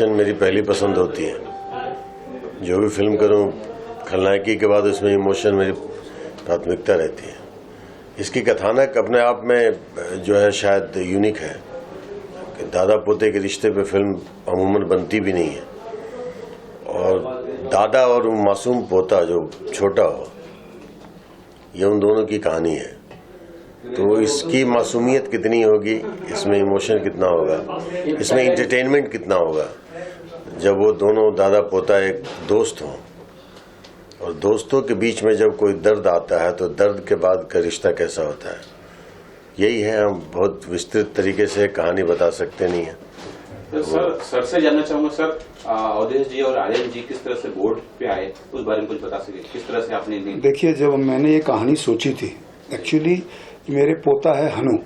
Emotion मेरी पहली पसंद होती है। जो भी फिल्म करूं, खलनायकी के बाद उसमें इमोशन मेरी प्राथमिकता रहती है। इसकी कथानक अपने आप में जो है शायद यूनिक है कि दादा पोते के रिश्ते पे फिल्म अमूमन बनती भी नहीं है, और दादा और मासूम पोता जो छोटा हो, ये उन दोनों की कहानी है। तो इसकी मासूमियत कितनी होगी, इसमें इमोशन कितना होगा, इसमें एंटरटेनमेंट कितना होगा, जब वो दोनों दादा पोता एक दोस्त हों, और दोस्तों के बीच में जब कोई दर्द आता है तो दर्द के बाद का रिश्ता कैसा होता है। यही है, हम बहुत विस्तृत तरीके से कहानी बता सकते नहीं है। तो सर से जानना चाहूंगा सर, अवधेश जी और आर्यन जी किस तरह से बोर्ड पे आए, उस बारे में कुछ बता सके, किस तरह से आपने? देखिए, जब मैंने ये कहानी सोची थी, एक्चुअली मेरे पोता है हनु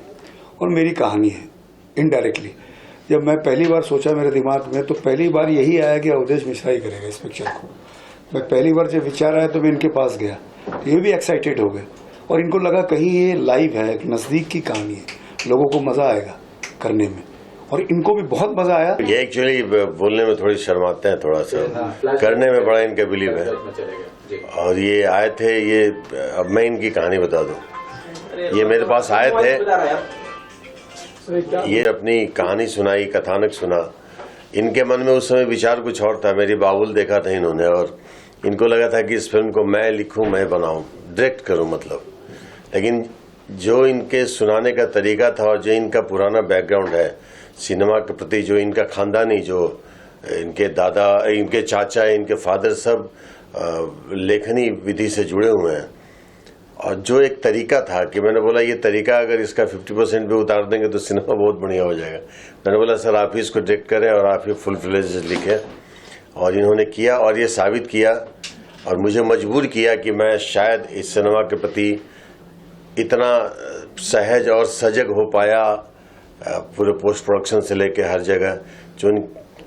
और मेरी कहानी है इनडायरेक्टली। जब मैं पहली बार सोचा मेरे दिमाग में, तो पहली बार यही आया कि अवधेश मिश्रा ही करेगा इस पिक्चर को। मैं पहली बार जब विचार आया तो मैं इनके पास गया, तो ये भी एक्साइटेड हो गए, और इनको लगा कहीं ये लाइव है, एक नजदीक की कहानी है, लोगों को मजा आएगा करने में, और इनको भी बहुत मजा आया। ये एक्चुअली बोलने में थोड़ी शर्माते हैं, थोड़ा सा करने में बड़ा इनका बिलीव है। और ये आए थे, ये अब मैं इनकी कहानी बता दूं। ये मेरे पास आए थे, ये अपनी कहानी सुनाई, कथानक सुना। इनके मन में उस समय विचार कुछ और था। मेरी बाबुल देखा था इन्होंने, और इनको लगा था कि इस फिल्म को मैं लिखूं, मैं बनाऊं, डायरेक्ट करूं मतलब। लेकिन जो इनके सुनाने का तरीका था और जो इनका पुराना बैकग्राउंड है सिनेमा के प्रति, जो इनका खानदानी, जो इनके दादा, इनके चाचा, इनके फादर सब लेखनी विधि से जुड़े हुए हैं, और जो एक तरीका था कि मैंने बोला ये तरीका अगर इसका 50% पे उतार देंगे तो सिनेमा बहुत बढ़िया हो जाएगा। मैंने बोला सर आप ही इसको डायरेक्ट करें और आप ही फुल फ्लेज लिखें, और इन्होंने किया और ये साबित किया और मुझे मजबूर किया कि मैं शायद इस सिनेमा के प्रति इतना सहज और सजग हो पाया पूरे पोस्ट प्रोडक्शन से लेके हर जगह। जो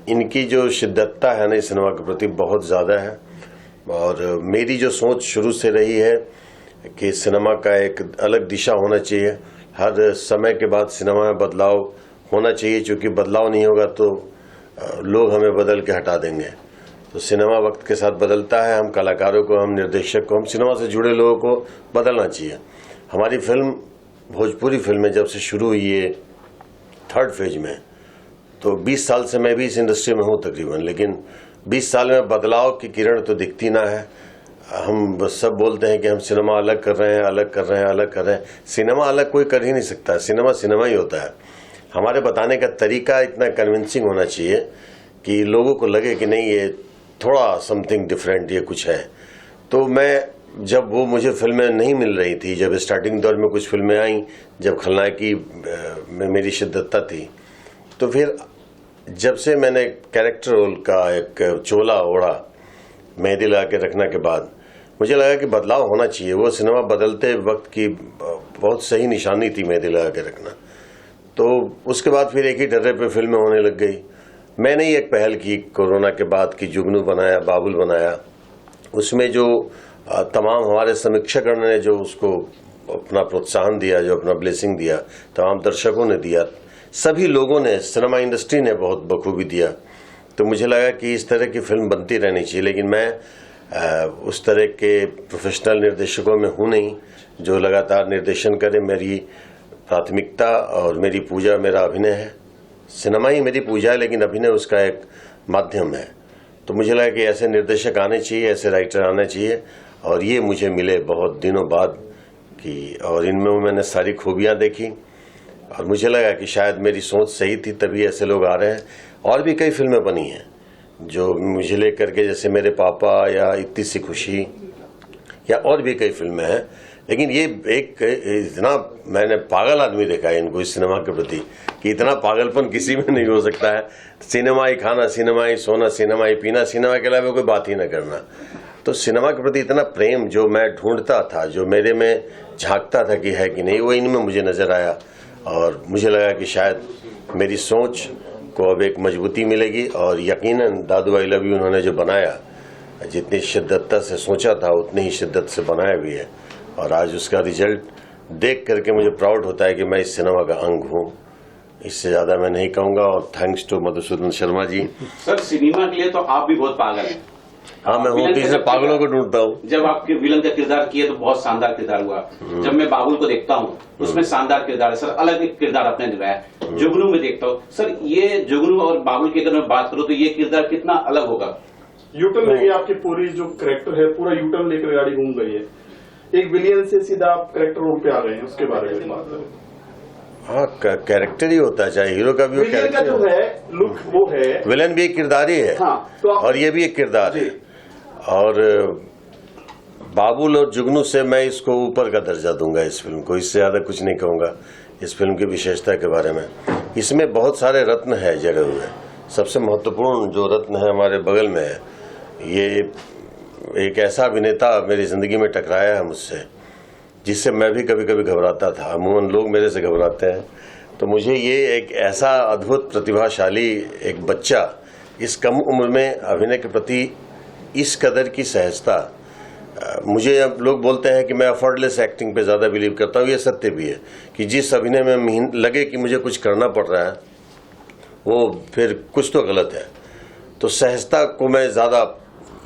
इनकी जो शिद्दतता है ना इस सिनेमा के प्रति बहुत ज़्यादा है, और मेरी जो सोच शुरू से रही है कि सिनेमा का एक अलग दिशा होना चाहिए, हर समय के बाद सिनेमा में बदलाव होना चाहिए, क्योंकि बदलाव नहीं होगा तो लोग हमें बदल के हटा देंगे। तो सिनेमा वक्त के साथ बदलता है, हम कलाकारों को, हम निर्देशक को, हम सिनेमा से जुड़े लोगों को बदलना चाहिए। हमारी फिल्म, भोजपुरी फिल्में जब से शुरू हुई है 3rd फेज में, तो 20 साल से मैं भी इस इंडस्ट्री में हूँ तकरीबन, लेकिन 20 साल में बदलाव की किरण तो दिखती ना है। हम सब बोलते हैं कि हम सिनेमा अलग कर रहे हैं, अलग कर रहे हैं, अलग कर रहे हैं। सिनेमा अलग कोई कर ही नहीं सकता, सिनेमा सिनेमा ही होता है। हमारे बताने का तरीका इतना कन्विंसिंग होना चाहिए कि लोगों को लगे कि नहीं ये थोड़ा समथिंग डिफरेंट, ये कुछ है। तो मैं जब वो मुझे फिल्में नहीं मिल रही थी, जब स्टार्टिंग दौर में कुछ फिल्में आई, जब खलनायकी में मेरी शिद्दतता थी, तो फिर जब से मैंने कैरेक्टर रोल का एक चोला ओढ़ा मेहंदी लगा के रखने के बाद, मुझे लगा कि बदलाव होना चाहिए। वो सिनेमा बदलते वक्त की बहुत सही निशानी थी मेहंदी लगा के रखना। तो उसके बाद फिर एक ही डर्रे पे फिल्में होने लग गई। मैंने ही एक पहल की कोरोना के बाद की, जुगनू बनाया, बाबुल बनाया। उसमें जो तमाम हमारे समीक्षकगण ने जो उसको अपना प्रोत्साहन दिया, जो अपना ब्लेसिंग दिया, तमाम दर्शकों ने दिया, सभी लोगों ने, सिनेमा इंडस्ट्री ने बहुत बखूबी दिया। तो मुझे लगा कि इस तरह की फिल्म बनती रहनी चाहिए। लेकिन मैं उस तरह के प्रोफेशनल निर्देशकों में हूँ नहीं जो लगातार निर्देशन करे। मेरी प्राथमिकता और मेरी पूजा मेरा अभिनय है। सिनेमा ही मेरी पूजा है, लेकिन अभिनय उसका एक माध्यम है। तो मुझे लगा कि ऐसे निर्देशक आने चाहिए, ऐसे राइटर आने चाहिए, और ये मुझे मिले बहुत दिनों बाद कि, और इनमें मैंने सारी खूबियाँ देखी और मुझे लगा कि शायद मेरी सोच सही थी, तभी ऐसे लोग आ रहे हैं। और भी कई फिल्में बनी हैं जो मुझे लेकर के, जैसे मेरे पापा या इतनी सी खुशी, या और भी कई फिल्में हैं। लेकिन ये एक इतना मैंने पागल आदमी देखा है इनको इस सिनेमा के प्रति कि इतना पागलपन किसी में नहीं हो सकता है। सिनेमा ही खाना, सिनेमा ही सोना, सिनेमा ही पीना, सिनेमा के अलावा कोई बात ही ना करना। तो सिनेमा के प्रति इतना प्रेम जो मैं ढूंढता था, जो मेरे में झांकता था कि है कि नहीं, वो इनमें मुझे नजर आया। और मुझे लगा कि शायद मेरी सोच को अब एक मजबूती मिलेगी। और यकीनन दादू आई लव यू उन्होंने जो बनाया, जितनी शिद्दत से सोचा था उतनी ही शिद्दत से बनाया भी है। और आज उसका रिजल्ट देख करके मुझे प्राउड होता है कि मैं इस सिनेमा का अंग हूँ। इससे ज्यादा मैं नहीं कहूंगा। और thanks to Madhusudan Sharma ji. Sir cinema के लिए तो आप भी बहुत पागल हैं। हाँ, मैं हूँ, तीसरे पागलों को ढूंढता हूँ। जब आपके विलन का किरदार किए तो बहुत शानदार किरदार हुआ। जब मैं बाबुल को देखता हूँ उसमें शानदार किरदार है सर, अलग एक किरदार आपने निभाया। जुगनू में देखता हूँ सर, ये जुगनू और बाबुल की अगर मैं बात करूँ तो ये किरदार कितना अलग होगा। यूटर्न लेके आपकी पूरी जो करेक्टर है पूरा यूटर्न लेकर गाड़ी घूम गई है। एक विलियन से सीधा आप करेक्टर रोल पे आ गए हैं, उसके बारे में बात करें। हाँ, कैरेक्टर ही होता है, चाहे हीरो का भी हो। विलियन का जो है लुक वो है, विलन भी एक किरदार ही है। हाँ, तो और ये भी एक किरदार है। और बाबुल और जुगनू से मैं इसको ऊपर का दर्जा दूंगा इस फिल्म को, इससे ज्यादा कुछ नहीं कहूंगा इस फिल्म की विशेषता के बारे में। इसमें बहुत सारे रत्न है जड़े हुए। सबसे महत्वपूर्ण जो रत्न है हमारे बगल में है, ये एक ऐसा अभिनेता मेरी जिंदगी में टकराया है मुझसे, जिससे मैं भी कभी कभी घबराता था। अमूमन लोग मेरे से घबराते हैं, तो मुझे ये एक ऐसा अद्भुत प्रतिभाशाली एक बच्चा इस कम उम्र में अभिनय के प्रति इस कदर की सहजता। मुझे अब लोग बोलते हैं कि मैं एफर्टलेस एक्टिंग पे ज़्यादा बिलीव करता हूँ, ये सत्य भी है कि जिस अभिनय में लगे कि मुझे कुछ करना पड़ रहा है वो फिर कुछ तो गलत है। तो सहजता को मैं ज़्यादा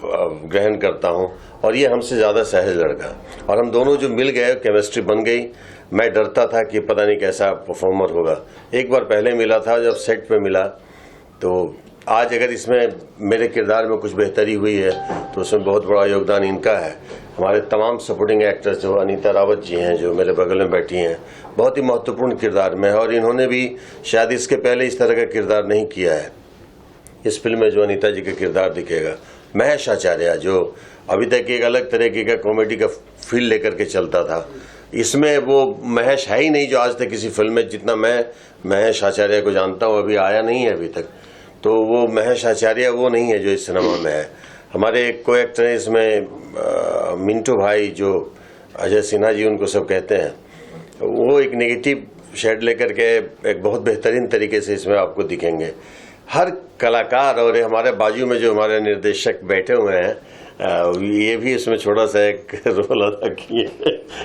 ग्रहण करता हूँ, और ये हमसे ज़्यादा सहज लड़का। और हम दोनों जो मिल गए, केमिस्ट्री बन गई। मैं डरता था कि पता नहीं कैसा परफॉर्मर होगा। एक बार पहले मिला था, जब सेट पे मिला, तो आज अगर इसमें मेरे किरदार में कुछ बेहतरी हुई है तो उसमें बहुत बड़ा योगदान इनका है। हमारे तमाम सपोर्टिंग एक्टर्स जो अनीता रावत जी हैं, जो मेरे बगल में बैठी हैं, बहुत ही महत्वपूर्ण किरदार में है, और इन्होंने भी शायद इसके पहले इस तरह का किरदार नहीं किया है। इस फिल्म में जो अनीता जी का किरदार दिखेगा, महेश आचार्य जो अभी तक एक अलग तरीके का कॉमेडी का फील लेकर के चलता था, इसमें वो महेश है ही नहीं जो आज तक किसी फिल्म में, जितना मैं महेश आचार्य को जानता हूँ, अभी आया नहीं है अभी तक। तो वो महेश आचार्य वो नहीं है जो इस सिनेमा में है। हमारे को एक्टर हैं इसमें मिंटू भाई, जो अजय सिन्हा जी उनको सब कहते हैं, वो एक नेगेटिव शेड लेकर के एक बहुत बेहतरीन तरीके से इसमें आपको दिखेंगे। हर कलाकार, और हमारे बाजू में जो हमारे निर्देशक बैठे हुए हैं, ये भी इसमें छोटा सा एक रोल अदा किए,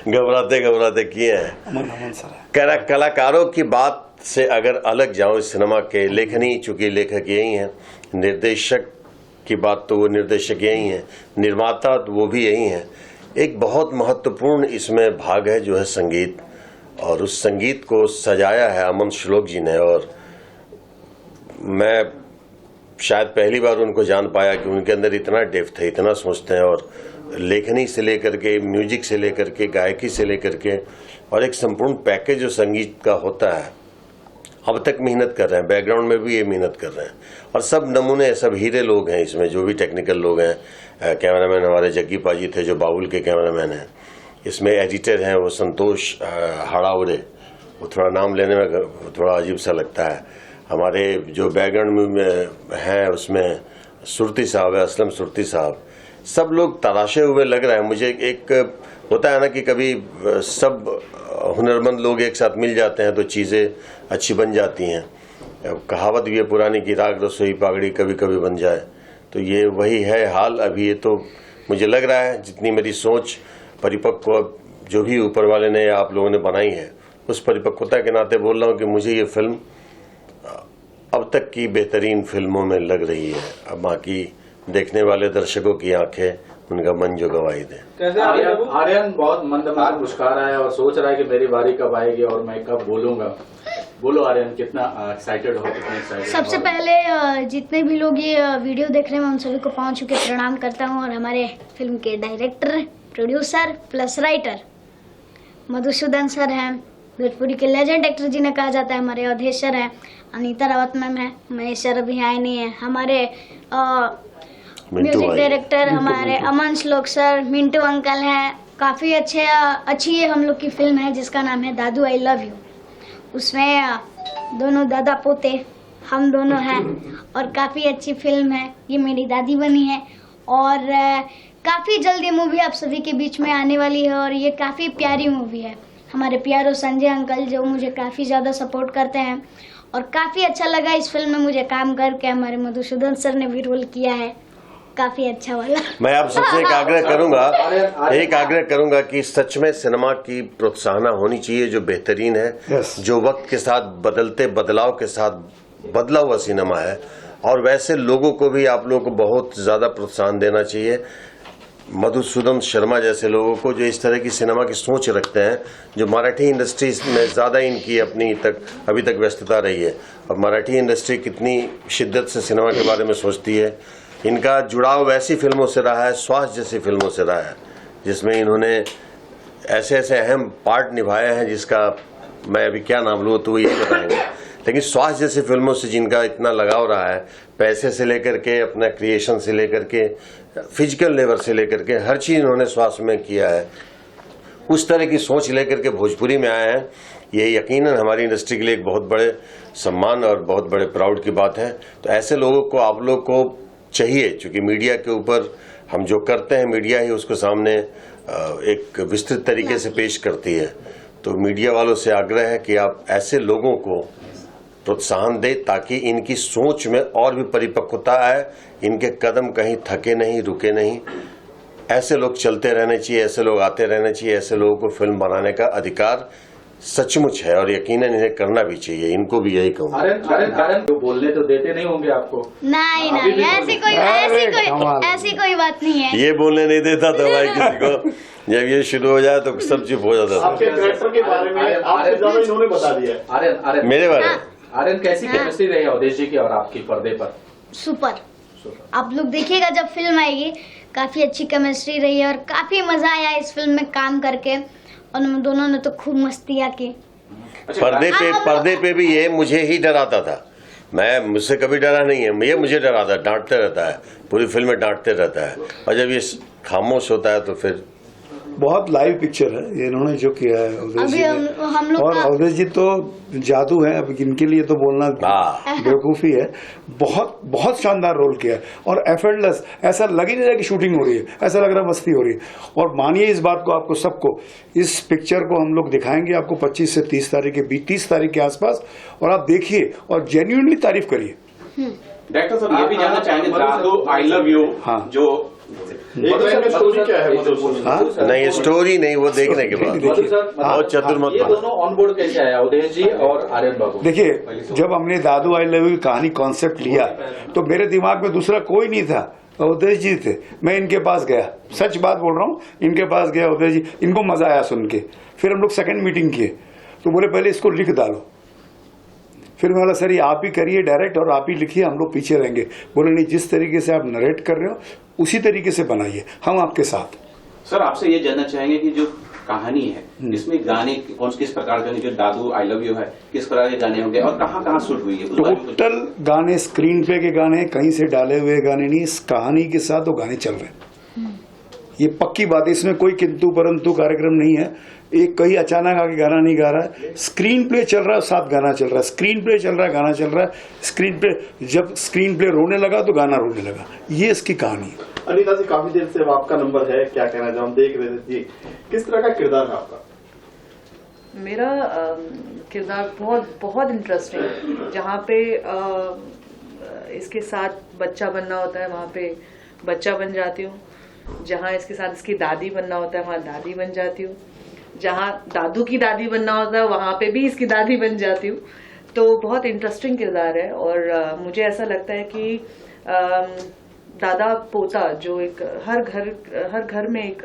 घबराते घबराते किए हैं। कलाकारों की बात से अगर अलग जाओ इस सिनेमा के, लेखनी, चूंकि लेखक यही हैं, निर्देशक की बात तो वो निर्देशक यही हैं, निर्माता तो वो भी यही हैं। एक बहुत महत्वपूर्ण इसमें भाग है जो है संगीत, और उस संगीत को सजाया है अमन श्लोक जी ने। और मैं शायद पहली बार उनको जान पाया कि उनके अंदर इतना डेप्थ है, इतना सोचते हैं, और लेखनी से लेकर के, म्यूजिक से लेकर के, गायकी से लेकर के, और एक संपूर्ण पैकेज जो संगीत का होता है, अब तक मेहनत कर रहे हैं। बैकग्राउंड में भी ये मेहनत कर रहे हैं, और सब नमूने, सब हीरे लोग हैं इसमें, जो भी टेक्निकल लोग हैं। कैमरामैन हमारे जग्गी पाजी थे जो बाबुल के कैमरामैन हैं। इसमें एडिटर हैं वो संतोष हड़ावरे, वो थोड़ा नाम लेने में थोड़ा अजीब सा लगता है। हमारे जो बैकग्राउंड में हैं उसमें सुरती साहब है, असलम सुरती साहब, सब लोग तराशे हुए लग रहा है मुझे। एक होता है ना कि कभी सब हुनरमंद लोग एक साथ मिल जाते हैं तो चीज़ें अच्छी बन जाती हैं। कहावत भी है पुरानी कि राग रसोई पागड़ी कभी कभी बन जाए, तो ये वही है हाल अभी। ये तो मुझे लग रहा है, जितनी मेरी सोच परिपक्व जो भी ऊपर वाले ने या आप लोगों ने बनाई है, उस परिपक्वता के नाते बोल रहा हूँ कि मुझे ये फिल्म अब तक की बेहतरीन फिल्मों में लग रही है। अब बाकी देखने वाले दर्शकों की आंखें, उनका मन जो गवाही दे। कैसे आर्यन बहुत मंद मंद मुस्कुरा रहा है और सोच रहा है कि मेरी बारी कब आएगी और मैं कब बोलूंगा। बोलो आर्यन, कितना एक्साइटेड हो, कितना एक्साइटेड? सबसे पहले जितने भी लोग ये वीडियो देख रहे हैं मैं उन सभी को पाँव छू के प्रणाम करता हूँ, और हमारे फिल्म के director, producer plus writer Madhusudan sir हैं, भोजपुरी के लेजेंड एक्टर जिन्हें कहा जाता है, हमारे अवधेश सर हैं, अनीता रावत मैम है, महेश सर अभी आए नहीं है, हमारे म्यूजिक डायरेक्टर हमारे अमन श्लोक सर, मिंटू अंकल हैं। काफ़ी अच्छी ये हम लोग की फिल्म है जिसका नाम है दादू आई लव यू। उसमें दोनों दादा पोते हम दोनों हैं, और काफ़ी अच्छी फिल्म है। ये मेरी दादी बनी है, और काफ़ी जल्द ये मूवी आप सभी के बीच में आने वाली है, और ये काफ़ी प्यारी मूवी है। हमारे प्यारो संजय अंकल जो मुझे काफ़ी ज़्यादा सपोर्ट करते हैं, और काफ़ी अच्छा लगा इस फिल्म में मुझे काम करके। हमारे मधुसूदन सर ने भी रोल किया है, काफी अच्छा वाला। मैं आप सबसे एक आग्रह करूंगा कि सच में सिनेमा की प्रोत्साहन होनी चाहिए जो बेहतरीन है, Yes. जो वक्त के साथ बदलते बदलाव के साथ बदला हुआ सिनेमा है, और वैसे लोगों को भी आप लोगों को बहुत ज्यादा प्रोत्साहन देना चाहिए। मधुसूदन शर्मा जैसे लोगों को जो इस तरह की सिनेमा की सोच रखते हैं, जो मराठी इंडस्ट्री में ज़्यादा इनकी अभी तक व्यस्तता रही है, और मराठी इंडस्ट्री कितनी शिद्दत से सिनेमा के बारे में सोचती है। इनका जुड़ाव वैसी फिल्मों से रहा है, स्वास्थ्य जैसी फिल्मों से रहा है, जिसमें इन्होंने ऐसे ऐसे अहम पार्ट निभाए हैं जिसका मैं अभी क्या नाम लूँ तो वो यही बताएंगे। लेकिन स्वास्थ्य जैसी फिल्मों से जिनका इतना लगाव रहा है, पैसे से लेकर के अपना क्रिएशन से लेकर के फिजिकल लेबर से लेकर के हर चीज इन्होंने स्वास्थ्य में किया है, उस तरह की सोच लेकर के भोजपुरी में आए हैं। ये यकीनन हमारी इंडस्ट्री के लिए एक बहुत बड़े सम्मान और बहुत बड़े प्राउड की बात है। तो ऐसे लोगों को आप लोग को चाहिए, चूंकि मीडिया के ऊपर हम जो करते हैं मीडिया ही उसको सामने एक विस्तृत तरीके से पेश करती है, तो मीडिया वालों से आग्रह है कि आप ऐसे लोगों को प्रोत्साहन दे ताकि इनकी सोच में और भी परिपक्वता आए, इनके कदम कहीं थके नहीं, रुके नहीं। ऐसे लोग चलते रहने चाहिए, ऐसे लोग आते रहने चाहिए, ऐसे लोगों को फिल्म बनाने का अधिकार सचमुच है और यकीनन इन्हें करना भी चाहिए। इनको भी यही कहूँगा। आर्यन तो बोलने तो देते नहीं होंगे आपको? नहीं अभी भी ऐसी कोई बात नहीं है। ये बोलने नहीं देता था भाई किसी को, जब ये शुरू हो जाए तो सब चुप हो जाता था। आपके कैरेक्टर के बारे में आपसे ज्यादा इन्होंने बता दिया है। आर्यन मेरे बारे में आर्यन कैसी केमिस्ट्री रही अवधेश जी की और आपकी पर्दे पर? सुपर। आप लोग देखिएगा जब फिल्म आएगी, काफी अच्छी केमिस्ट्री रही है और काफी मजा आया इस फिल्म में काम करके, और हम दोनों ने तो खूब मस्तियाँ की। पर्दे पे भी ये मुझे ही डराता था, मुझसे कभी डरा नहीं है, ये मुझे डराता, डांटते रहता है, पूरी फिल्म में डांटते रहता है, और जब ये खामोश होता है तो फिर बहुत लाइव पिक्चर है ये इन्होंने जो किया है अवधेश जी ने। हम लोग और का अवधेश जी तो जादू है, अब इनके लिए तो बोलना बेवकूफ़ी है। बहुत बहुत शानदार रोल किया है और एफर्टलेस, ऐसा लग ही नहीं रहा कि शूटिंग हो रही है, ऐसा लग रहा है मस्ती हो रही है। और मानिए इस बात को, आपको सबको इस पिक्चर को हम लोग दिखाएंगे आपको 25 से 30 तारीख के बीच, 30 तारीख के आसपास, और आप देखिए और जेन्युइनली तारीफ करिए। डायरेक्टर साहब ये भी जानना चाहेंगे, दादू आई लव यू जो स्टोरी क्या है? नहीं, स्टोरी नहीं, वो देखने के बाद बहुत चतुर मत ये दोनों ऑन बोर्ड कैसे आया, अवधेश जी और आर्यन बाबू? देखिए, जब हमने दादू आई लव यू की कहानी कॉन्सेप्ट लिया तो मेरे दिमाग में दूसरा कोई नहीं था, अवधेश जी थे। मैं इनके पास गया, सच बात बोल रहा हूँ, इनके पास गया अवधेश जी, इनको मजा आया सुन के। फिर हम लोग सेकंड मीटिंग किए तो बोले पहले इसको लिख डालो। फिर मैं बोला सर ये आप ही करिए डायरेक्ट और आप ही लिखिए, हम लोग पीछे रहेंगे। बोले नहीं, जिस तरीके से आप नरेट कर रहे हो उसी तरीके से बनाइए, हम आपके साथ। सर आपसे ये जानना चाहेंगे कि जो कहानी है इसमें गाने किस प्रकार के, जो दादू आई लव यू है किस प्रकार के गाने होंगे और कहाँ शूट हुई है? टोटल गाने स्क्रीन पे के गाने, कहीं से डाले हुए गाने नहीं, इस कहानी के साथ वो गाने चल रहे हैं। ये पक्की बात है, इसमें कोई किंतु परंतु कार्यक्रम नहीं है। एक कहीं अचानक आके गाना नहीं गा रहा है, स्क्रीन प्ले चल रहा है, साथ गाना चल रहा है, स्क्रीन प्ले चल रहा है, गाना चल रहा है, स्क्रीन प्ले, जब स्क्रीन प्ले रोने लगा तो गाना रोने लगा, ये इसकी कहानी है। अनिता जी, काफी देर से आपका नंबर है, क्या कहना चाहूँ, हम देख रहे थे जी, किस तरह का किरदार है आपका? मेरा किरदार बहुत बहुत इंटरेस्टिंग है। जहाँ पे इसके साथ बच्चा बनना होता है वहाँ पे बच्चा बन जाती हूँ, जहाँ इसके साथ इसकी दादी बनना होता है वहाँ दादी बन जाती हूँ, जहाँ दादू की दादी बनना होता है वहाँ पे भी इसकी दादी बन जाती हूँ। तो बहुत इंटरेस्टिंग किरदार है और मुझे ऐसा लगता है कि दादा पोता जो एक हर घर में एक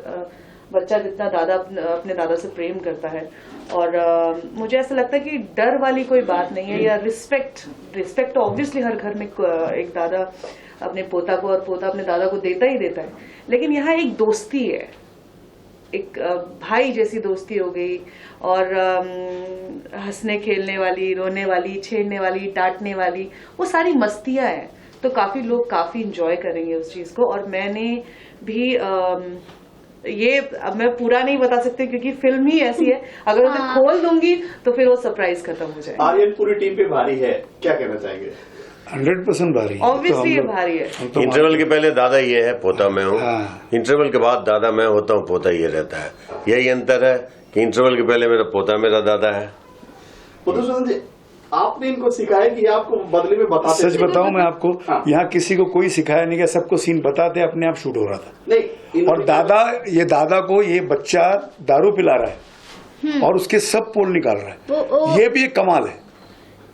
बच्चा जितना दादा अपने दादा से प्रेम करता है, और मुझे ऐसा लगता है कि डर वाली कोई बात नहीं है, या रिस्पेक्ट ऑब्वियसली हर घर में एक दादा अपने पोता को और पोता अपने दादा को देता ही देता है, लेकिन यहाँ एक दोस्ती है, एक भाई जैसी दोस्ती हो गई, और हंसने खेलने वाली, रोने वाली, छेड़ने वाली, डांटने वाली, वो सारी मस्तियां हैं। तो काफी लोग काफी इंजॉय करेंगे उस चीज को, और मैंने भी ये अब मैं पूरा नहीं बता सकती क्योंकि फिल्म ही ऐसी है, अगर उसे खोल दूंगी तो फिर वो सरप्राइज खत्म हो जाएगा। आर्यन पूरी टीम पे भारी है, क्या कहना चाहेंगे? 100% भारी है, ऑब्वियसली ये भारी है। इंटरवल के पहले दादा ये है, पोता मैं हूँ। इंटरवल के बाद दादा मैं होता हूँ, पोता ये रहता है। यही अंतर है कि इंटरवल के पहले मेरा पोता मेरा दादा है। मधुसूदन जी, आपने इनको सिखाया कि आपको बदले में बताते सच थे? बताऊं मैं आपको, हाँ। यहाँ किसी को कोई सिखाया नहीं गया, सबको सीन बताते अपने आप शूट हो रहा था। नहीं और दादा को ये बच्चा दारू पिला रहा है और उसके सब पोल निकाल रहा है, ये भी एक कमाल है।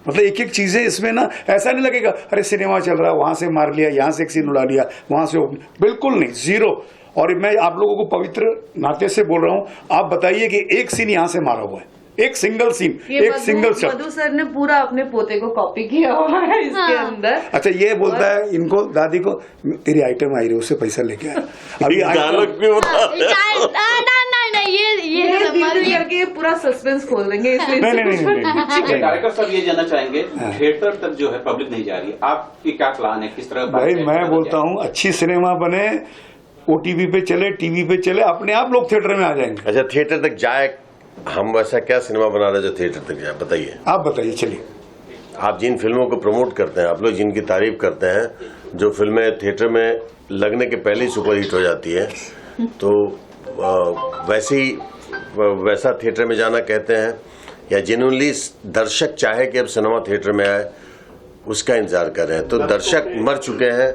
मतलब एक एक चीजें इसमें ना, ऐसा नहीं लगेगा अरे सिनेमा चल रहा है वहां से मार लिया, यहाँ से एक सीन उड़ा लिया, वहां से बिल्कुल नहीं, जीरो। और मैं आप लोगों को पवित्र नाते से बोल रहा हूँ, आप बताइए कि एक सीन यहाँ से मारा हुआ है, एक सिंगल सीन, एक सिंगल शॉट। मधु सर ने पूरा अपने पोते को कॉपी किया हुआ है इसके अंदर। अच्छा, ये बोलता है इनको, दादी को, तेरी आइटम आई रही, उससे पैसा लेके आया। अभी डायलॉग भी बता रहे हो। नहीं ये धीरे करके पूरा सस्पेंस खोल देंगे, इसलिए नहीं। डायरेक्टर साहब ये जानना चाहेंगे, थिएटर तक जो है पब्लिक नहीं जा रही है, आपकी क्या प्लान है, किस तरह? भाई मैं बोलता हूँ अच्छी सिनेमा बने, ओटीवी पे चले, टीवी पे चले, अपने आप लोग थिएटर में आ जाएंगे। अच्छा, थिएटर तक जाए, हम वैसा क्या सिनेमा बना रहे हैं जो थिएटर तक जाए, बताइए। आप बताइए, चलिए। आप जिन फिल्मों को प्रमोट करते हैं, आप लोग जिनकी तारीफ करते हैं, जो फिल्में थिएटर में लगने के पहले ही सुपरहिट हो जाती है, तो वैसा थिएटर में जाना कहते हैं, या जेन्युइनली दर्शक चाहे कि अब सिनेमा थिएटर में आए, उसका इंतजार कर रहे हैं? तो दर्शक मर चुके हैं,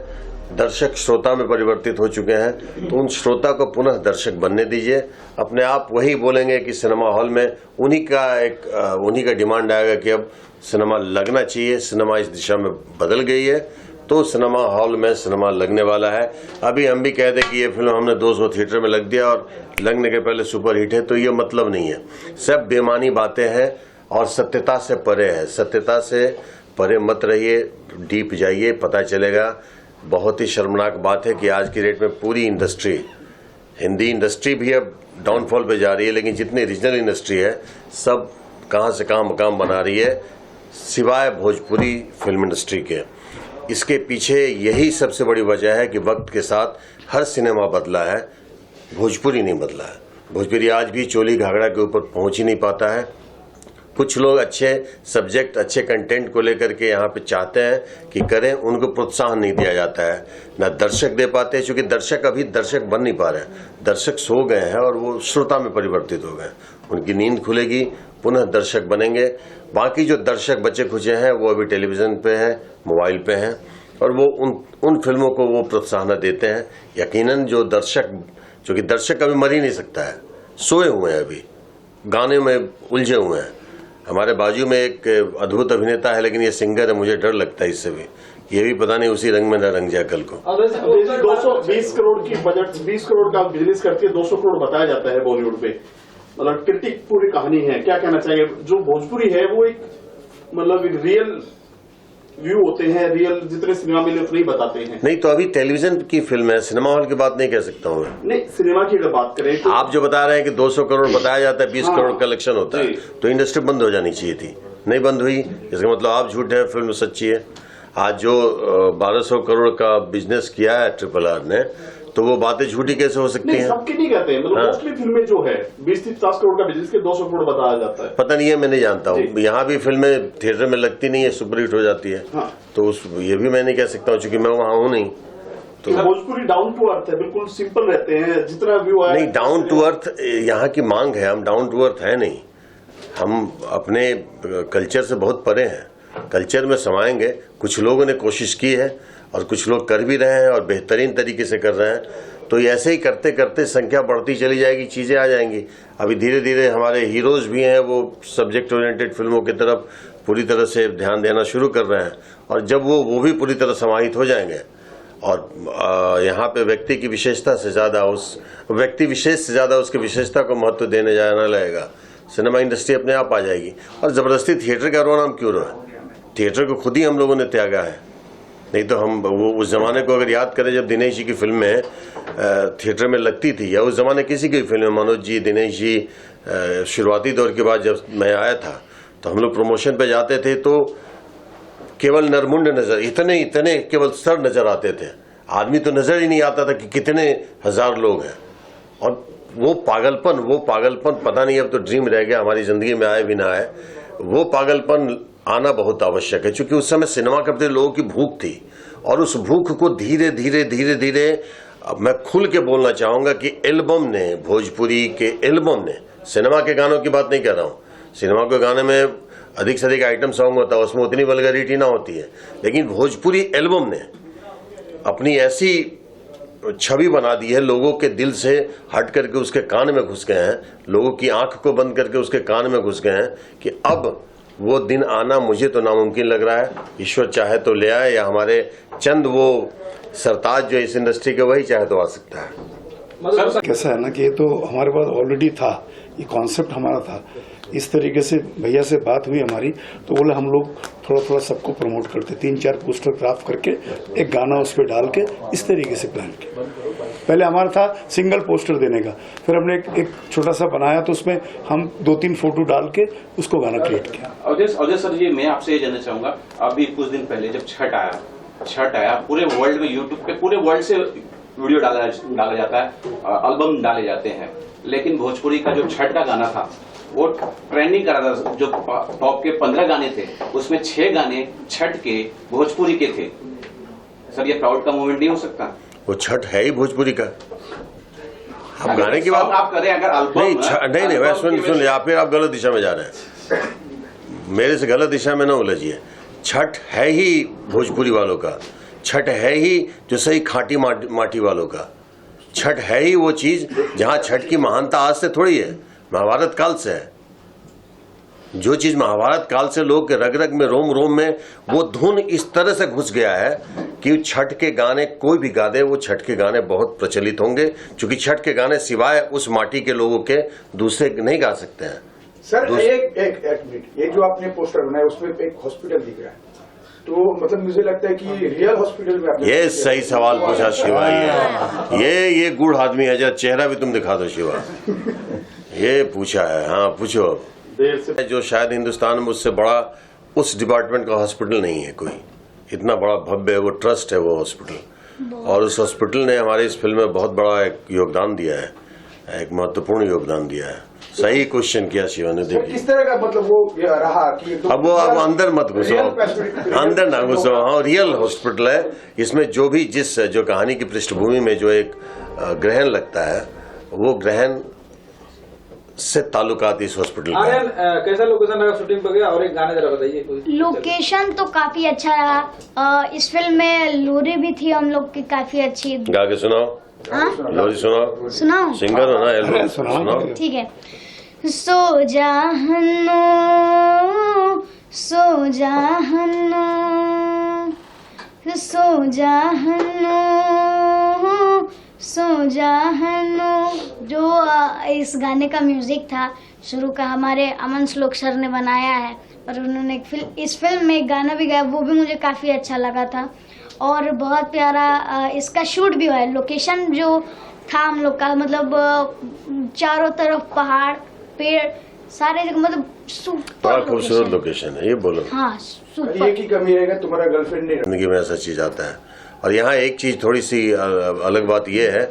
दर्शक श्रोता में परिवर्तित हो चुके हैं, तो उन श्रोता को पुनः दर्शक बनने दीजिए। अपने आप वही बोलेंगे कि सिनेमा हॉल में उन्हीं का डिमांड आएगा कि अब सिनेमा लगना चाहिए, सिनेमा इस दिशा में बदल गई है, तो सिनेमा हॉल में सिनेमा लगने वाला है। अभी हम भी कह दें कि ये फिल्म हमने 200 थिएटर में लग दिया और लगने के पहले सुपर हिट है, तो ये मतलब नहीं है। सब बेमानी बातें हैं और सत्यता से परे है। सत्यता से परे मत रहिए, डीप जाइए, पता चलेगा। बहुत ही शर्मनाक बात है कि आज की डेट में पूरी इंडस्ट्री, हिंदी इंडस्ट्री भी अब डाउनफॉल पे जा रही है, लेकिन जितनी रीजनल इंडस्ट्री है सब कहां से कहां मकाम बना रही है, सिवाय भोजपुरी फिल्म इंडस्ट्री के। इसके पीछे यही सबसे बड़ी वजह है कि वक्त के साथ हर सिनेमा बदला है, भोजपुरी नहीं बदला है। भोजपुरी आज भी चोली घाघरा के ऊपर पहुंच ही नहीं पाता है। कुछ लोग अच्छे सब्जेक्ट, अच्छे कंटेंट को लेकर के यहाँ पे चाहते हैं कि करें, उनको प्रोत्साहन नहीं दिया जाता है, ना दर्शक दे पाते हैं, क्योंकि दर्शक अभी दर्शक बन नहीं पा रहे हैं। दर्शक सो गए हैं और वो श्रोता में परिवर्तित हो गए। उनकी नींद खुलेगी, पुनः दर्शक बनेंगे। बाकी जो दर्शक बचे खुचे हैं वो अभी टेलीविजन पे हैं, मोबाइल पे हैं, और वो उन फिल्मों को वो प्रोत्साहन देते हैं। यकीनन जो कि दर्शक अभी मर ही नहीं सकता है, सोए हुए हैं, अभी गाने में उलझे हुए हैं। हमारे बाजू में एक अद्भुत अभिनेता है, लेकिन ये सिंगर है, मुझे डर लगता है इससे भी। ये भी पता नहीं उसी रंग में न रंग जाए कल को। 220 करोड़ की बजट, 20 करोड़ का बिजनेस करके 200 करोड़ बताया जाता है बॉलीवुड पे। मतलब क्रिटिक पूरी कहानी है, क्या कहना चाहिए? जो भोजपुरी है वो एक मतलब एक रियल व्यू होते हैं, रियल जितने सिनेमा में उतने ही बताते हैं। नहीं तो अभी टेलीविजन की फिल्म है, सिनेमा हॉल की बात नहीं कह सकता हूँ मैं। नहीं, सिनेमा की अगर बात करें तो आप जो बता रहे हैं कि 200 करोड़ बताया जाता है, 20 हाँ, करोड़ कलेक्शन होता है, जी। तो इंडस्ट्री बंद हो जानी चाहिए थी, नहीं बंद हुई। इसका मतलब आप झूठे हैं, फिल्म सच्ची है। आज जो 1200 करोड़ का बिजनेस किया है RRR ने, तो वो बातें झूठी कैसे हो सकती नहीं, हैं? सबके नहीं कहते हैं। मतलब हाँ। मोस्टली फिल्में जो है 20 से 50 करोड़ का बिजनेस के 200 करोड़ बताया जाता है। पता नहीं है, मैं नहीं जानता हूँ। जी। यहाँ भी फिल्में थिएटर में लगती नहीं है, सुपरहिट हो जाती है। हाँ। तो ये भी मैं नहीं कह सकता हूँ, क्योंकि मैं वहाँ हूँ नहीं। तो भोजपुरी डाउन टू अर्थ है, बिल्कुल सिंपल रहते हैं, जितना व्यू आया। नहीं, डाउन टू अर्थ यहाँ की मांग है, हम डाउन टू अर्थ है नहीं। हम अपने कल्चर से बहुत परे हैं, कल्चर में समाएंगे। कुछ लोगों ने कोशिश की है और कुछ लोग कर भी रहे हैं और बेहतरीन तरीके से कर रहे हैं। तो ऐसे ही करते करते संख्या बढ़ती चली जाएगी, चीजें आ जाएंगी। अभी धीरे धीरे हमारे हीरोज भी हैं, वो सब्जेक्ट ओरिएंटेड फिल्मों की तरफ पूरी तरह से ध्यान देना शुरू कर रहे हैं, और जब वो भी पूरी तरह समाहित हो जाएंगे, और यहाँ पे व्यक्ति की विशेषता से ज्यादा व्यक्ति विशेष से ज्यादा उसकी विशेषता को महत्व देने जाना लगेगा, सिनेमा इंडस्ट्री अपने आप आ जाएगी। और जबरदस्ती थिएटर का रोना हम क्यों रोए? थिएटर को खुद ही हम लोगों ने त्यागा है। नहीं तो हम वो उस जमाने को अगर याद करें, जब दिनेश जी की फिल्में थिएटर में लगती थी, या उस जमाने किसी की फिल्म, मनोज जी, दिनेश जी, शुरुआती दौर के बाद जब मैं आया था, तो हम लोग प्रमोशन पे जाते थे तो केवल नरमुंड नजर, इतने केवल सर नजर आते थे, आदमी तो नजर ही नहीं आता था कि कितने हजार लोग हैं। और वो पागलपन पता नहीं, अब तो ड्रीम रह गया, हमारी जिंदगी में आए भी ना आए। वो पागलपन आना बहुत आवश्यक है, क्योंकि उस समय सिनेमा करते लोगों की भूख थी, और उस भूख को धीरे धीरे अब मैं खुल के बोलना चाहूंगा कि एल्बम ने, भोजपुरी के एल्बम ने, सिनेमा के गानों की बात नहीं कर रहा हूं, सिनेमा के गाने में अधिक से अधिक आइटम सॉन्ग होता है, उसमें उतनी वल्गैरिटी ना होती है। लेकिन भोजपुरी एल्बम ने अपनी ऐसी छवि बना दी है, लोगों के दिल से हट करके उसके कान में घुस गए हैं, लोगों की आंख को बंद करके उसके कान में घुस गए हैं कि अब वो दिन आना मुझे तो नामुमकिन लग रहा है। ईश्वर चाहे तो ले आए, या हमारे चंद वो सरताज जो इस इंडस्ट्री के, वही चाहे तो आ सकता है। कैसा है ना कि ये तो हमारे पास ऑलरेडी था, ये कॉन्सेप्ट हमारा था। इस तरीके से भैया से बात हुई हमारी, तो बोले हम लोग थोड़ा थोड़ा सबको प्रमोट करते, 3-4 पोस्टर क्राफ्ट करके एक गाना उस पर डाल के इस तरीके से प्लान किया। पहले हमारा था सिंगल पोस्टर देने का, फिर हमने एक छोटा सा बनाया, तो उसमें हम 2-3 फोटो डाल के उसको गाना क्रिएट किया। अजय सर जी, मैं आपसे ये जानना चाहूंगा, अभी कुछ दिन पहले जब छठ आया पूरे वर्ल्ड में, यूट्यूब पे पूरे वर्ल्ड से वीडियो डाला जाता है, एल्बम डाले जाते हैं, लेकिन भोजपुरी का जो छठ का गाना था वो ट्रेंडिंग कर रहा था। जो टॉप के 15 गाने थे उसमें 6 गाने छठ के भोजपुरी के थे। सर ये प्राउड का मोमेंट नहीं हो सकता? वो छठ है ही भोजपुरी का। अब गाने की बात आप करें अगर एल्बम नहीं मैं सुन या फिर आप गलत दिशा में जा रहे हैं, मेरे से गलत दिशा में ना उलझिए। छठ है ही भोजपुरी वालों का, छठ है ही जो सही खाटी माटी वालों का। छठ है ही वो चीज जहां छठ की महानता आज से थोड़ी है, महाभारत काल से है। जो चीज महाभारत काल से लोग के रग रग में, रोम रोम में वो धुन इस तरह से घुस गया है कि छठ के गाने कोई भी गा दे, वो छठ के गाने बहुत प्रचलित होंगे, क्योंकि छठ के गाने सिवाय उस माटी के लोगों के दूसरे नहीं गा सकते हैं। सर एक मिनट, ये जो आपने पोस्टर बनाया उसमें एक हॉस्पिटल दिख रहा है, तो मतलब मुझे लगता है कि रियल हॉस्पिटल में आपने ये सही सवाल पूछा शिवा। ये गुड़ आदमी है, जरा चेहरा भी तुम दिखा दो शिवा। ये पूछा है, हाँ पूछो। जो शायद हिंदुस्तान में उससे बड़ा उस डिपार्टमेंट का हॉस्पिटल नहीं है कोई, इतना बड़ा भव्य वो ट्रस्ट है वो हॉस्पिटल, और उस हॉस्पिटल ने हमारी इस फिल्म में बहुत बड़ा एक योगदान दिया है, एक महत्वपूर्ण योगदान दिया है। सही क्वेश्चन किया शिवा ने। देखिए किस तरह का मतलब वो रहा कि अब अंदर मत घुसो, अंदर ना घुसो। हाँ रियल हॉस्पिटल है, इसमें जो भी जो कहानी की पृष्ठभूमि में जो एक ग्रहण लगता है, वो ग्रहण से ताल्लुकात इस हॉस्पिटल का। कैसा लोकेशन रहा शूटिंग पर गया, और एक गाने जरा बताइए। लोकेशन तो काफी अच्छा रहा। इस फिल्म में लोरी भी थी हम लोग की काफी अच्छी। गा के सुनाओ। लोरी सुनाओ। सिंगर हो ना, एल्बम सुनाओ। ठीक है। सो जा हन्नो, सो जा हन्नो, सो जा हन्नो, सो जा हन्नो। जो इस गाने का म्यूजिक था शुरू का, हमारे अमन श्लोक सर ने बनाया है, और उन्होंने इस फिल्म में एक गाना भी गाया, वो भी मुझे काफ़ी अच्छा लगा था, और बहुत प्यारा इसका शूट भी हुआ है। लोकेशन जो था हम लोग का, मतलब चारों तरफ पहाड़ पेड़ सारे जगह, मतलब सुपर खूबसूरत लोकेशन है ये, बोलो। हाँ सुपर। ये की कमी रहेगा तुम्हारा गर्लफ्रेंड नहीं जिंदगी में ऐसा चीज आता है। और यहाँ एक चीज थोड़ी सी अलग बात यह है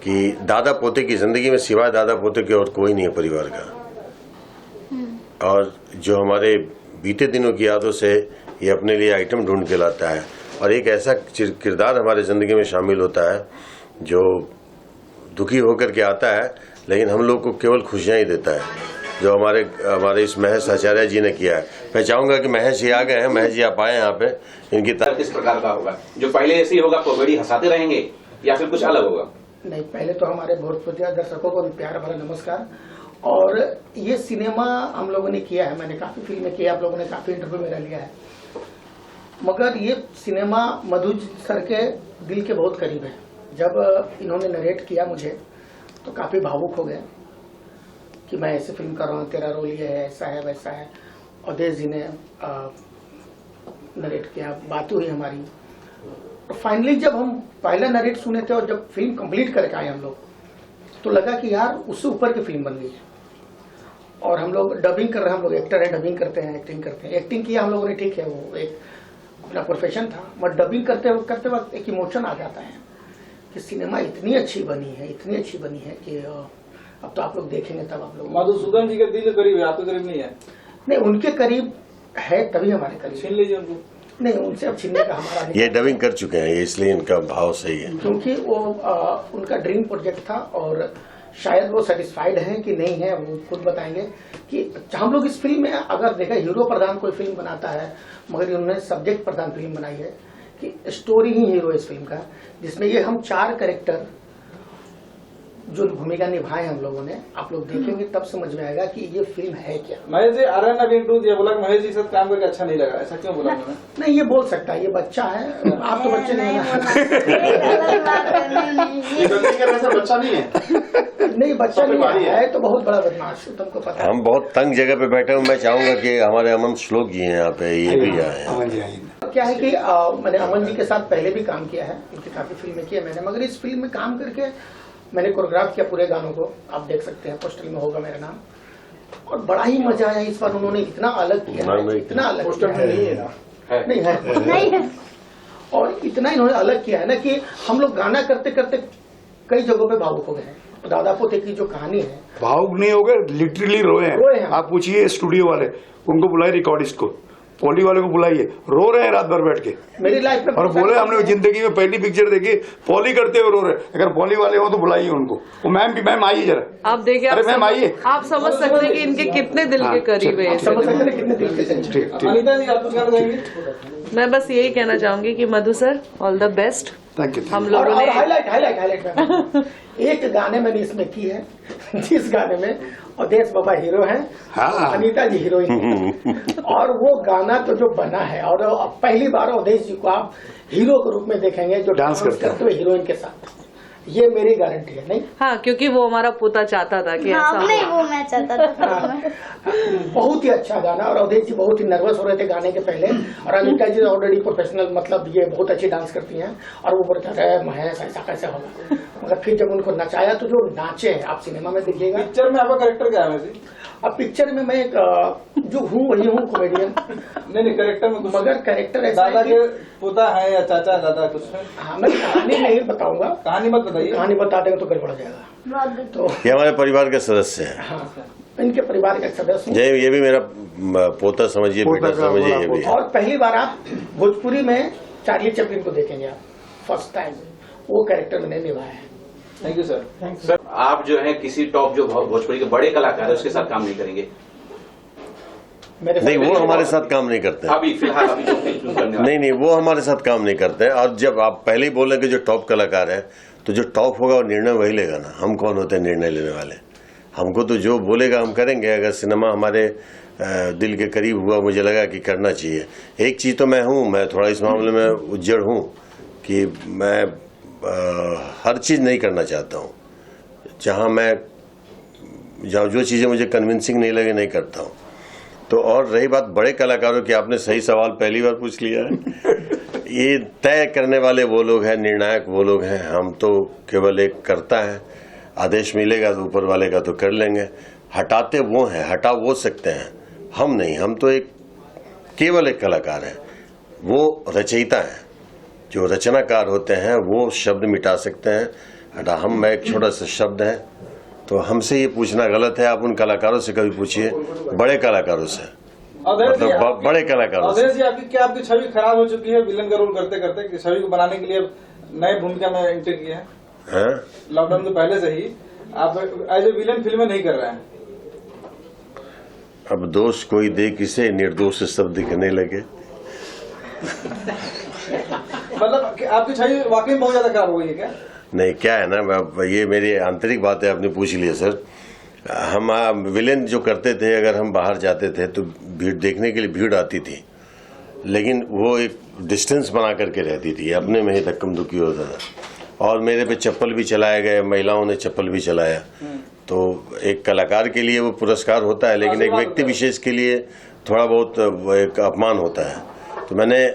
कि दादा पोते की जिंदगी में सिवाय दादा पोते के और कोई नहीं है परिवार का, और जो हमारे बीते दिनों की यादों से ये अपने लिए आइटम ढूंढ के लाता है, और एक ऐसा किरदार हमारे जिंदगी में शामिल होता है जो दुखी होकर के आता है, लेकिन हम लोग को केवल खुशियां ही देता है, जो हमारे इस महेश आचार्य जी ने किया है। मैं चाहूंगा कि महेश जी आ गए हैं, महेश जी आप आए यहाँ पे, इनकी किस प्रकार का होगा? जो पहले ऐसे ही होगा, कॉमेडी हंसाते रहेंगे, या फिर कुछ अलग होगा? नहीं, पहले तो हमारे भोजपुरी दर्शकों को प्यार भरा नमस्कार। और ये सिनेमा हम लोगों ने किया है, मैंने काफी फिल्में की, आप लोगों ने काफी इंटरव्यू मेरा लिया है, मगर ये सिनेमा मधु सर के दिल के बहुत करीब है। जब इन्होंने नरेट किया मुझे तो काफी भावुक हो गए कि मैं ऐसे फिल्म कर रहा हूँ, तेरा रोल ये है, ऐसा है वैसा है। अवधेश जी ने नरेट किया, बात हुई हमारी। फाइनली जब हम पहला नरेट सुने थे और जब फिल्म कंप्लीट करके आए हम लोग, तो लगा कि यार उससे ऊपर की फिल्म बन गई। और हम लोग डबिंग कर रहे हैं, हम लोग एक्टर है, डबिंग करते हैं, एक्टिंग करते हैं। एक्टिंग किया हम लोगों ने, ठीक है, वो एक अपना प्रोफेशन था, बट डबिंग करते वक्त एक इमोशन आ जाता है कि सिनेमा इतनी अच्छी बनी है, इतनी अच्छी बनी है कि अब तो आप लोग देखेंगे तब आप लोग। मधुसूदन जी के दिल के करीब है, आपके करीब नहीं है? नहीं, उनके करीब है तभी हमारे करीब। छीन लीजिए उनको। नहीं, उनसे अब छीनने का हमारा नहीं। ये डबिंग कर चुके हैं, इसलिए इनका भाव सही है, क्योंकि वो उनका ड्रीम प्रोजेक्ट था, और शायद वो सेटिस्फाइड हैं कि नहीं है, वो खुद बताएंगे कि हम लोग इस फिल्म में अगर देखा हीरो प्रधान कोई फिल्म बनाता है, मगर उन्होंने सब्जेक्ट प्रधान फिल्म बनाई है कि स्टोरी ही हीरो इस फिल्म का, जिसमें ये हम 4 कैरेक्टर जो भूमिका निभाए हम लोगों ने, आप लोग देखेंगे तब समझ में आएगा कि ये फिल्म है क्या। महेश जी आर्यन अभी इंटरव्यू दिया, बोला महेश जी के साथ काम करके अच्छा नहीं लगा, ऐसा क्यों बोला उन्होंने? नहीं, ये बोल सकता है, ये बच्चा है, आप तो बच्चे नहीं है गलती करने से बच्चा नहीं है। नहीं, बच्चा नहीं है तो बहुत बड़ा बदमाश, तुमको पता है। हम बहुत तंग जगह पे बैठे हैं। मैं चाहूंगा कि हमारे अमन श्लोक जी हैं यहाँ पे, ये भी आए हैं। अमन जी आइए। क्या है कि मैंने अमन जी के साथ पहले भी काम किया है, इनकी काफी फिल्में की है मैंने, मगर इस फिल्म में काम करके मैंने कोरियोग्राफ किया पूरे गानों को, आप देख सकते हैं, पोस्टर में होगा मेरा नाम, और बड़ा ही मजा आया। इस बार उन्होंने इतना अलग किया है, इतना अलग पोस्टर में नहीं है ना? नहीं है, और इतना इन्होंने अलग किया है ना कि हम लोग गाना करते करते कई जगहों पे भावुक हो गए हैं। दादा पोते की जो कहानी है, भावुक नहीं हो गए, लिटरली रोए रोए हैं। हैं। आप पूछिए स्टूडियो वाले, उनको बुलाए, रिकॉर्डिस्ट को, पॉली वाले को बुलाइए, रो रहे हैं रात भर बैठ के। मेरी लाइफ में और बोले हमने जिंदगी में पहली पिक्चर देखी, पॉली करते हुए रो रहे। अगर पॉली वाले हो तो बुलाइए उनको। वो मैम आइए जरा। आप देखिए, अरे मैम आइए। आप समझ सकते हैं कि इनके कितने दिल के करीब है। समझ सकते हैं कितने दिल के संग। ठीक। अनिता जी आप कुछ कहना चाहेंगे? मैं बस यही कहना चाहूंगी कि Madhu sir, all the best. Thank you. हम और लोगों ने हाईलाइट एक गाने मैंने इसमें की है, जिस गाने में अवधेश बाबा हीरो हैं, हाँ। अनीता जी हीरोइन हैं। और वो गाना तो जो बना है, और पहली बार अवधेश जी को आप हीरो के रूप में देखेंगे जो डांस करते हुए हीरोइन के साथ, ये मेरी गारंटी है। नहीं, हाँ, क्योंकि वो हमारा पोता चाहता था कि ऐसा हो। नहीं, वो मैं चाहता था। बहुत ही अच्छा गाना, और अवधेश जी बहुत ही नर्वस हो रहे थे गाने के पहले, और अनीता जी ऑलरेडी प्रोफेशनल, मतलब ये बहुत अच्छी डांस करती हैं, और वो बोलते रहे महेश ऐसा कैसे होगा, मगर फिर जब उनको नचाया तो जो नाचे हैं, आप सिनेमा में देखिएगा। पिक्चर में आपका कैरेक्टर क्या है जी? अब पिक्चर में मैं एक जो हूँ वही हूँ, कॉमेडियन। नहीं कैरेक्टर में कुछ, मगर कैरेक्टर ऐसा दादा है के कि पोता है या चाचा दादा कुछ है? हाँ, मैं कहानी नहीं बताऊंगा, कहानी मत बताइए। कहानी बता देंगे तो गड़बड़ हो जाएगा। तो ये हमारे परिवार के सदस्य हैं। हाँ, इनके परिवार के सदस्य। जय, ये भी मेरा पोता समझिए, बेटा समझिए, ये भी। और पहली बार आप भोजपुरी में चार्ली चैपलिन को देखेंगे आप, फर्स्ट टाइम वो कैरेक्टर मैंने निभाया है। Thank you sir. सर आप जो है किसी टॉप जो भोजपुरी के बड़े कलाकार है उसके साथ काम नहीं करेंगे? नहीं, वो हमारे साथ काम नहीं करते। अभी फिलहाल अभी जो फिल्म करने वाले नहीं, वो हमारे साथ काम नहीं करते हैं। और जब आप पहले ही बोले कि जो टॉप कलाकार है, तो जो टॉप होगा वो निर्णय वही लेगा ना। हम कौन होते हैं निर्णय लेने वाले? हमको तो जो बोलेगा हम करेंगे। अगर सिनेमा हमारे दिल के करीब हुआ, मुझे लगा कि करना चाहिए। एक चीज़ तो मैं हूँ, मैं थोड़ा इस मामले में उज्जड़ हूँ कि मैं हर चीज़ नहीं करना चाहता हूँ। जहाँ जो चीज़ें मुझे कन्विंसिंग नहीं लगे, नहीं करता हूँ। तो और रही बात बड़े कलाकारों की, आपने सही सवाल पहली बार पूछ लिया है। ये तय करने वाले वो लोग हैं, निर्णायक वो लोग हैं। हम तो केवल एक करता है, आदेश मिलेगा तो ऊपर वाले का तो कर लेंगे। हटाते वो हैं, हटा वो सकते हैं, हम नहीं। हम तो केवल एक कलाकार हैं। वो रचयिता हैं, जो रचनाकार होते हैं, वो शब्द मिटा सकते हैं। हटा हम एक छोटा सा शब्द है, तो हमसे ये पूछना गलत है। आप उन कलाकारों से कभी पूछिए, बड़े कलाकारों से, मतलब बड़े कलाकारों से। अवधेश जी आपकी छवि खराब हो चुकी है विलन का रोल करते करते, कि छवि को बनाने के लिए नए भूमिका में एंटर किए हैं? लॉकडाउन के पहले से ही आप एज ए विलन फिल्में नहीं कर रहे हैं। अब दोष कोई दे किसे, निर्दोष शब्द दिखने लगे। मतलब आपकी छवि वाकई में बहुत ज्यादा खराब हो गई है क्या? नहीं, क्या है ना, ये मेरी आंतरिक बात है, आपने पूछ लिया सर। हम विलेन जो करते थे, अगर हम बाहर जाते थे तो भीड़ देखने के लिए भीड़ आती थी, लेकिन वो एक डिस्टेंस बना करके रहती थी, अपने में ही धक्कम धुक्की होता था। और मेरे पे चप्पल भी चलाए गए, महिलाओं ने चप्पल भी चलाया। तो एक कलाकार के लिए वो पुरस्कार होता है, लेकिन एक व्यक्ति विशेष के लिए थोड़ा बहुत एक अपमान होता है। तो मैंने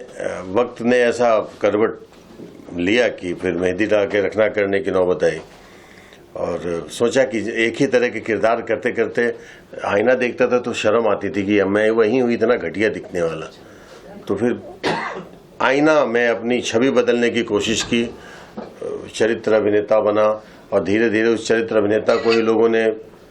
वक्त ने ऐसा करवट लिया कि फिर मेहंदी लगा के रखना करने की नौबत आई, और सोचा कि एक ही तरह के किरदार करते करते आईना देखता था तो शर्म आती थी कि मैं वही हूँ इतना घटिया दिखने वाला। तो फिर आईना में अपनी छवि बदलने की कोशिश की, चरित्र अभिनेता बना, और धीरे धीरे उस चरित्र अभिनेता को ही लोगों ने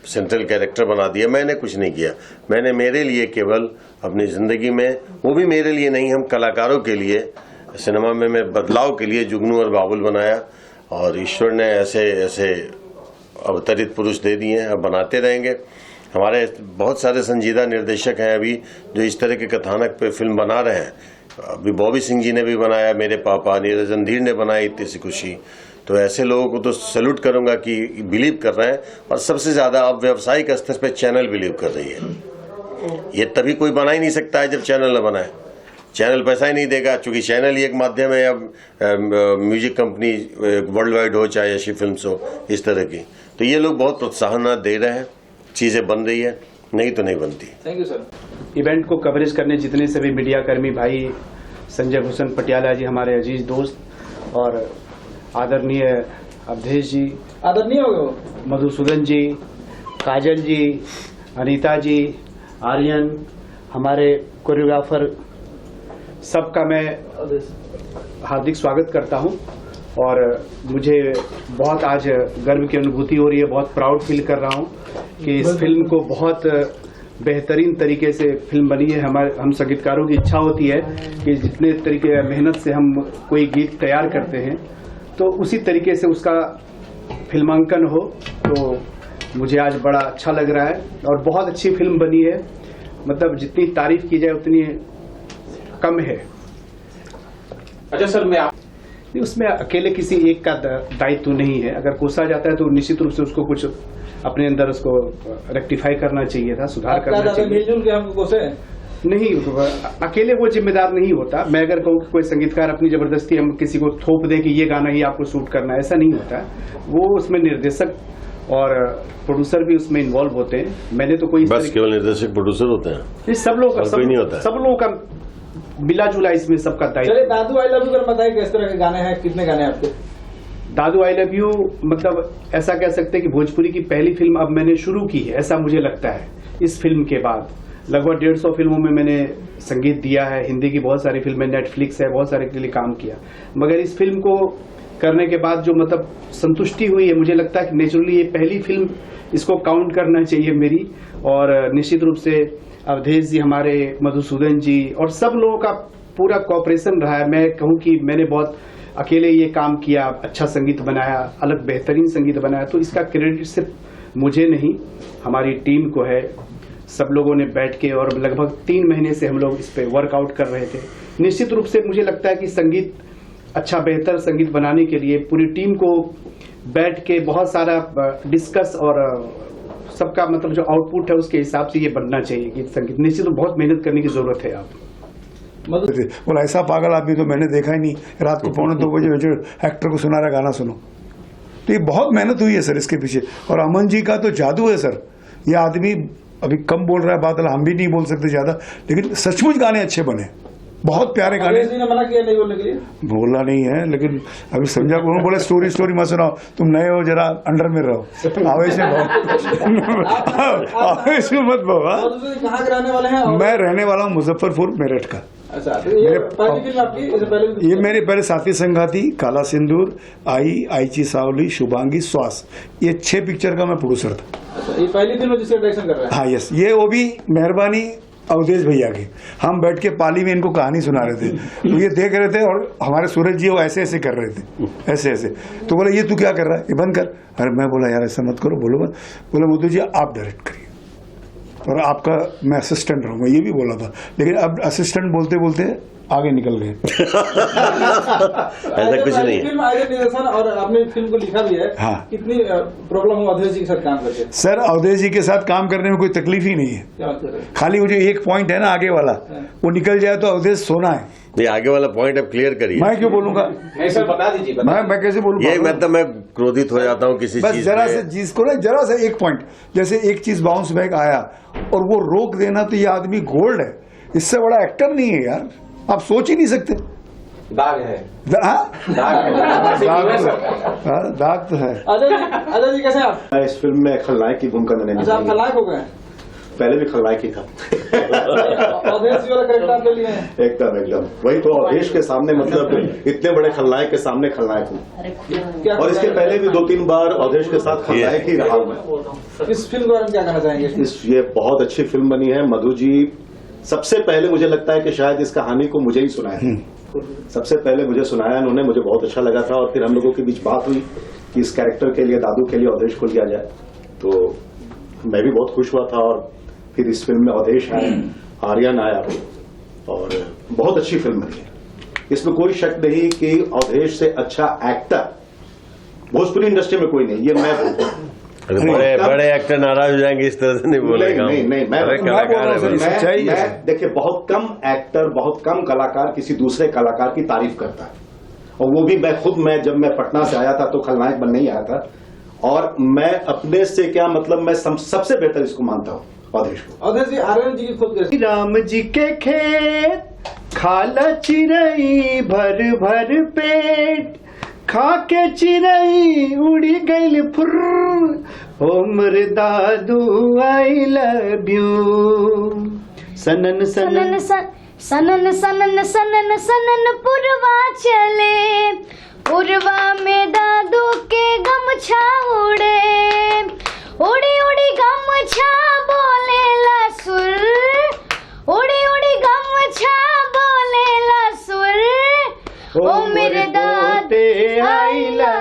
सेंट्रल कैरेक्टर बना दिया। मैंने कुछ नहीं किया, मैंने मेरे लिए केवल अपनी ज़िंदगी में, वो भी मेरे लिए नहीं, हम कलाकारों के लिए, सिनेमा में मैं बदलाव के लिए जुगनू और बाबुल बनाया। और ईश्वर ने ऐसे ऐसे अवतरित पुरुष दे दिए हैं, अब बनाते रहेंगे। हमारे बहुत सारे संजीदा निर्देशक हैं अभी जो इस तरह के कथानक पे फिल्म बना रहे हैं। अभी बॉबी सिंह जी ने भी बनाया, मेरे पापा नीरज रणधीर ने बनाई इतनी सी खुशी। तो ऐसे लोगों को तो सैल्यूट करूंगा कि बिलीव कर रहे हैं, और सबसे ज्यादा अब व्यावसायिक स्तर पे चैनल बिलीव कर रही है। ये तभी कोई बना ही नहीं सकता है जब चैनल न बनाए। चैनल पैसा ही नहीं देगा, चूंकि चैनल ही एक माध्यम है। अब म्यूजिक कंपनी वर्ल्ड वाइड हो चाहे ऐसी फिल्म हो इस तरह की, तो ये लोग बहुत प्रोत्साहन दे रहे हैं, चीजें बन रही है, नहीं तो नहीं बनती। Thank you sir. इवेंट को कवरेज करने जितने सभी मीडिया कर्मी भाई, संजय भूषण पटियाला जी हमारे अजीज दोस्त, और आदरणीय अवधेश जी, आदरणीय हो गए, मधुसूदन जी, काजल जी, अनीता जी, आर्यन, हमारे कोरियोग्राफर, सबका मैं हार्दिक स्वागत करता हूं। और मुझे बहुत आज गर्व की अनुभूति हो रही है, बहुत प्राउड फील कर रहा हूं कि इस फिल्म को बहुत बेहतरीन तरीके से फिल्म बनी है। हम संगीतकारों की इच्छा होती है कि जितने तरीके मेहनत से हम कोई गीत तैयार करते हैं तो उसी तरीके से उसका फिल्मांकन हो। तो मुझे आज बड़ा अच्छा लग रहा है और बहुत अच्छी फिल्म बनी है। मतलब जितनी तारीफ की जाए उतनी कम है। अच्छा सर, मैं उसमें अकेले किसी एक का दायित्व नहीं है। अगर कोसा जाता है तो निश्चित रूप से उसको कुछ अपने अंदर उसको रेक्टिफाई करना चाहिए था, सुधार करना चाहिए। मिलजुल के हमको कोसे नहीं, अकेले वो जिम्मेदार नहीं होता। मैं अगर कहूँ कोई संगीतकार अपनी जबरदस्ती हम किसी को थोप दें कि ये गाना ही आपको शूट करना है, ऐसा नहीं होता। वो उसमें निर्देशक और प्रोड्यूसर भी उसमें इन्वॉल्व होते हैं। मैंने तो कोई बस केवल निर्देशक प्रोड्यूसर होते हैं, ये सब लोग नहीं होता है। सब लोगों का मिला जुला इसमें सबका दायित्व। चलिए, दादू आई लव यू कर बताइए किस तरह के गाने हैं, कितने गाने हैं आपके? दादू आई लव यू मतलब ऐसा कह सकते हैं कि भोजपुरी की पहली फिल्म अब मैंने शुरू की है, ऐसा मुझे लगता है। इस फिल्म के बाद लगभग 150 फिल्मों में मैंने संगीत दिया है। हिंदी की बहुत सारी फिल्में, नेटफ्लिक्स है, बहुत सारे के लिए काम किया। मगर इस फिल्म को करने के बाद जो मतलब संतुष्टि हुई है, मुझे लगता है कि नेचुरली ये पहली फिल्म, इसको काउंट करना चाहिए मेरी। और निश्चित रूप से अवधेश जी, हमारे मधुसूदन जी और सब लोगों का पूरा कॉपरेशन रहा है। मैं कहूँ कि मैंने बहुत अकेले ये काम किया, अच्छा संगीत बनाया, अलग बेहतरीन संगीत बनाया। तो इसका क्रेडिट सिर्फ मुझे नहीं, हमारी टीम को है। सब लोगों ने बैठ के और लगभग 3 महीने से हम लोग इस पे वर्कआउट कर रहे थे। निश्चित रूप से मुझे लगता है कि संगीत अच्छा बेहतर संगीत बनाने के लिए पूरी टीम को बैठ के बहुत सारा डिस्कस और सबका मतलब जो आउटपुट है उसके हिसाब से ये बनना चाहिए कि संगीत। निश्चित रूप बहुत मेहनत करने की जरूरत है। आप बोला ऐसा पागल आदमी तो मैंने देखा ही नहीं, रात को 1:45 बजे एक्टर को सुना रहा गाना सुनो। तो ये बहुत मेहनत हुई है सर इसके पीछे। और अमन जी का तो जादू है सर। ये आदमी अभी कम बोल रहा है बात, हम भी नहीं बोल सकते ज्यादा, लेकिन सचमुच गाने अच्छे बने, बहुत प्यारे गाने। ने मना किया नहीं बोलने के लिए? बोला नहीं है, लेकिन अभी समझा को बोले स्टोरी मत सुनाओ, तुम नए हो, जरा अंडर में रहो, आवेश में आवेश में मत कहाँ के रहने वाले हैं? मैं रहने वाला हूँ मुजफ्फरपुर मेरठ का। अच्छा, तो ये पहली फिल्म आपकी? इससे पहले ये मेरे पहले साथी संगाती, काला सिंदूर, आईची सावली, शुभांगी, श्वास, ये 6 पिक्चर का मैं प्रोड्यूसर था। अच्छा, ये पहली फिल्म जिसका डायरेक्शन कर रहे हैं? हाँ यस, ये वो भी मेहरबानी अवधेश भैया की। हम बैठ के पाली में इनको कहानी सुना रहे थे, तो ये देख रहे थे और हमारे सूरज जी वो ऐसे ऐसे कर रहे थे, ऐसे ऐसे। तो बोला ये तू क्या कर रहा है, ये बंद कर। अरे मैं बोला यार ऐसा मत करो, बोलो मत। बोला मधु जी आप डायरेक्ट करिए और आपका मैं असिस्टेंट रहूंगा, ये भी बोला था। लेकिन अब असिस्टेंट बोलते बोलते आगे निकल गए। ऐसा कुछ नहीं है। फिल्म आगे निर्देशन और आपने फिल्म को लिखा भी है। हाँ। कितनी प्रॉब्लम हो अवधेश जी के साथ काम करके? सर अवधेश जी के साथ काम करने में कोई तकलीफ ही नहीं है। क्या बात कर रहे हैं? खाली वो जो एक पॉइंट है ना आगे वाला, वो निकल जाए तो अवधेश सोना है। ये आगे वाला पॉइंट अब क्लियर करिए। मैं क्यों बोलूंगा? नहीं सर, बता दीजिए। मैं कैसे बोलूँ? ये मतलब मैं क्रोधित हो जाता हूँ किसी बस चीज जरा पे। से जिसको ना जरा सा एक पॉइंट, जैसे एक चीज बाउंस बैक आया और वो रोक देना, तो ये आदमी गोल्ड है। इससे बड़ा एक्टर नहीं है यार, आप सोच ही नहीं सकते। दाग है। दाग तो है। अजय जी कैसे हैं आप? इस फिल्म में खलनायक की भूमिका मैंने अच्छा, आप खलनायक हो गए? पहले भी खलनायक ही था। अवधेश जी वाला कैरेक्टर आप ले लिए हैं? एकदम वही तो अवधेश के सामने, मतलब इतने बड़े खलनायक के सामने खलनायक हूँ। और इसके पहले भी 2-3 बार अवधेश के साथ खलनायक ही रहा मैं। इस फिल्म के बारे में क्या कहना चाहेंगे? ये बहुत अच्छी फिल्म बनी है। मधु जी सबसे पहले मुझे लगता है कि शायद इस कहानी को मुझे ही सुनाया, सबसे पहले मुझे सुनाया उन्होंने, मुझे बहुत अच्छा लगा था। और फिर हम लोगों के बीच बात हुई कि इस कैरेक्टर के लिए, दादू के लिए अवधेश को लिया जाए। तो मैं भी बहुत खुश हुआ था और फिर इस फिल्म में अवधेश आए, आर्यन आया और बहुत अच्छी फिल्म बनी। इसमें कोई शक नहीं कि अवधेश से अच्छा एक्टर भोजपुरी इंडस्ट्री में कोई नहीं, ये मैं बोलता हूँ। बड़े एक्टर नाराज हो जाएंगे, इस तरह से नहीं बोलेगा। नहीं, मैं देखिए, बहुत कम एक्टर, बहुत कम कलाकार किसी दूसरे कलाकार की तारीफ करता है, और वो भी मैं जब मैं पटना से आया था तो खलनायक बनने ही आया था, और मैं अपने से क्या मतलब, मैं सबसे बेहतर इसको मानता हूँ अवधेश को। अवधेश जी, आर्यन जी की खुद राम जी के खेत खाला चिरई भर भर पेट, खा के चिरई उड़ी गई फुर, ओ मोर दादू आई लव यू। सनन सनन सनन सनन सनन सनन पुरवा चले, पुरवा में दादू के गमछा उड़े, उड़ी उड़ी गमछा बोले ला सुर, उड़ी उड़ी गमछा बोले ला सुर, ओ मेरे दादू आई लव